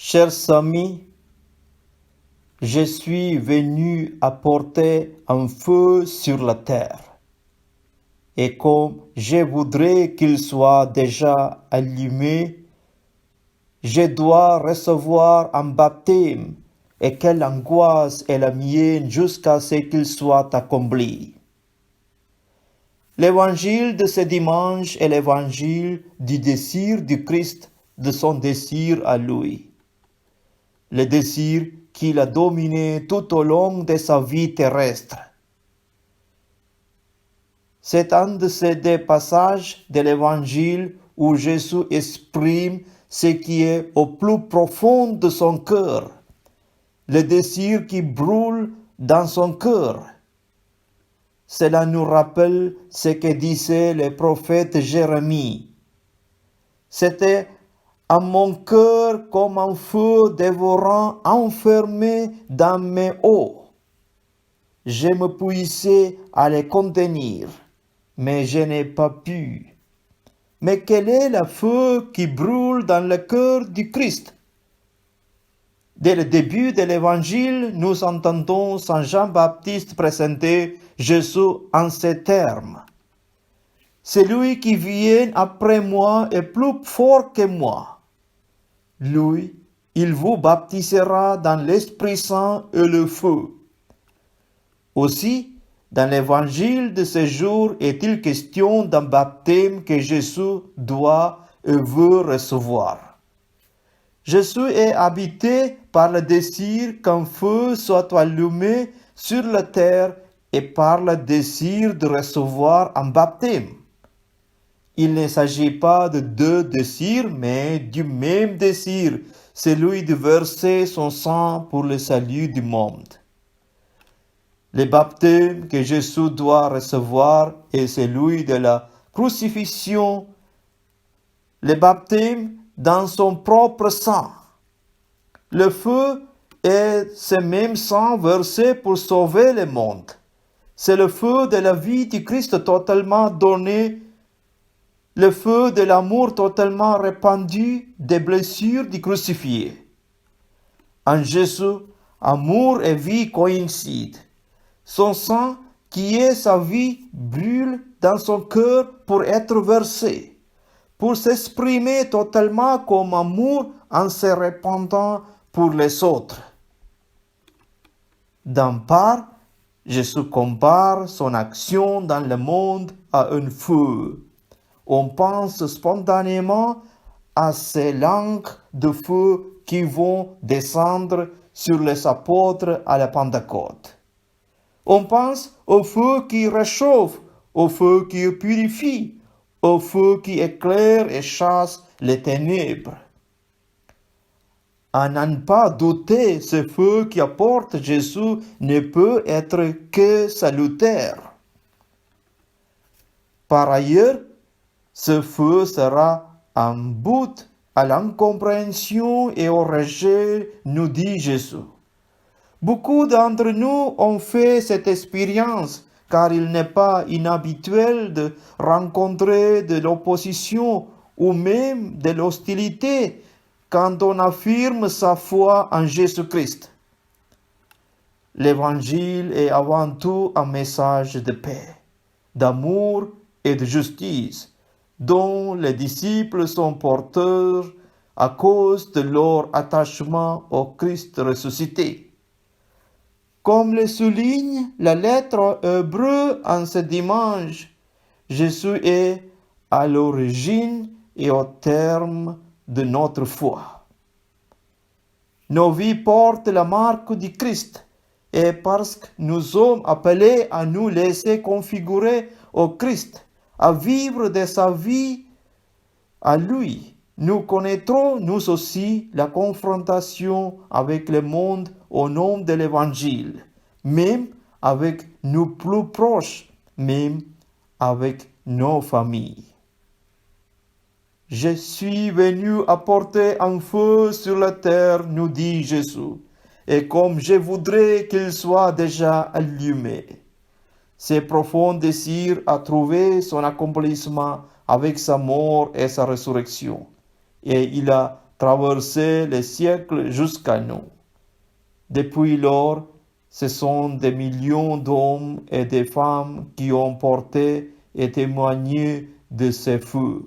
Chers amis, je suis venu apporter un feu sur la terre. Et comme je voudrais qu'il soit déjà allumé, je dois recevoir un baptême, et quelle angoisse est la mienne jusqu'à ce qu'il soit accompli. L'évangile de ce dimanche est l'évangile du désir du Christ, de son désir à lui. Le désir qu'il a dominé tout au long de sa vie terrestre. C'est un de ces deux passages de l'Évangile où Jésus exprime ce qui est au plus profond de son cœur, le désir qui brûle dans son cœur. Cela nous rappelle ce que disait le prophète Jérémie. C'était à mon cœur comme un feu dévorant enfermé dans mes os. Je me puissais à les contenir, mais je n'ai pas pu. Mais quel est le feu qui brûle dans le cœur du Christ? Dès le début de l'Évangile, nous entendons Saint Jean-Baptiste présenter Jésus en ces termes. Celui qui vient après moi est plus fort que moi. Lui, il vous baptisera dans l'Esprit Saint et le feu. Aussi, dans l'évangile de ce jour est-il question d'un baptême que Jésus doit et veut recevoir. Jésus est habité par le désir qu'un feu soit allumé sur la terre et par le désir de recevoir un baptême. Il ne s'agit pas de deux désirs, mais du même désir, celui de verser son sang pour le salut du monde. Le baptême que Jésus doit recevoir est celui de la crucifixion, le baptême dans son propre sang. Le feu est ce même sang versé pour sauver le monde. C'est le feu de la vie du Christ totalement donné, le feu de l'amour totalement répandu des blessures du crucifié. En Jésus, amour et vie coïncident. Son sang, qui est sa vie, brûle dans son cœur pour être versé, pour s'exprimer totalement comme amour en se répandant pour les autres. D'un part, Jésus compare son action dans le monde à un feu. On pense spontanément à ces langues de feu qui vont descendre sur les apôtres à la Pentecôte. On pense au feu qui réchauffe, au feu qui purifie, au feu qui éclaire et chasse les ténèbres. À n'en pas douter, ce feu qui apporte Jésus ne peut être que salutaire. Par ailleurs, ce feu sera un but à l'incompréhension et au rejet, nous dit Jésus. Beaucoup d'entre nous ont fait cette expérience, car il n'est pas inhabituel de rencontrer de l'opposition ou même de l'hostilité quand on affirme sa foi en Jésus-Christ. L'Évangile est avant tout un message de paix, d'amour et de justice, dont les disciples sont porteurs à cause de leur attachement au Christ ressuscité. Comme le souligne la lettre hébreu en ce dimanche, Jésus est à l'origine et au terme de notre foi. Nos vies portent la marque du Christ, et parce que nous sommes appelés à nous laisser configurer au Christ, à vivre de sa vie à lui, nous connaîtrons nous aussi la confrontation avec le monde au nom de l'Évangile, même avec nos plus proches, même avec nos familles. Je suis venu apporter un feu sur la terre, nous dit Jésus, et comme je voudrais qu'il soit déjà allumé. Ce profond désir a trouvé son accomplissement avec sa mort et sa résurrection. Et il a traversé les siècles jusqu'à nous. Depuis lors, ce sont des millions d'hommes et de femmes qui ont porté et témoigné de ces feux.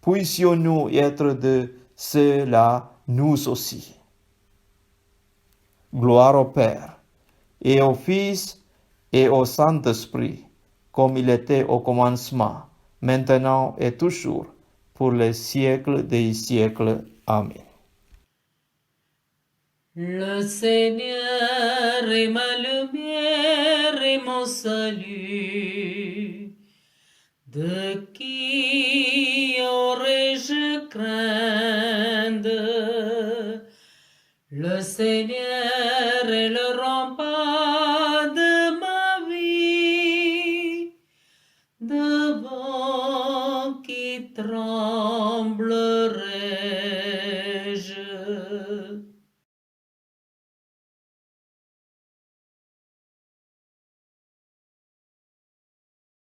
Puissions-nous être de ceux-là, nous aussi. Gloire au Père, et au Fils, et au Saint-Esprit, comme il était au commencement, maintenant et toujours, pour les siècles des siècles. Amen. Le Seigneur est ma lumière et mon salut. De qui aurais-je craindre? Le Seigneur est le rempart de ma vie. Devant qui tremblerai-je?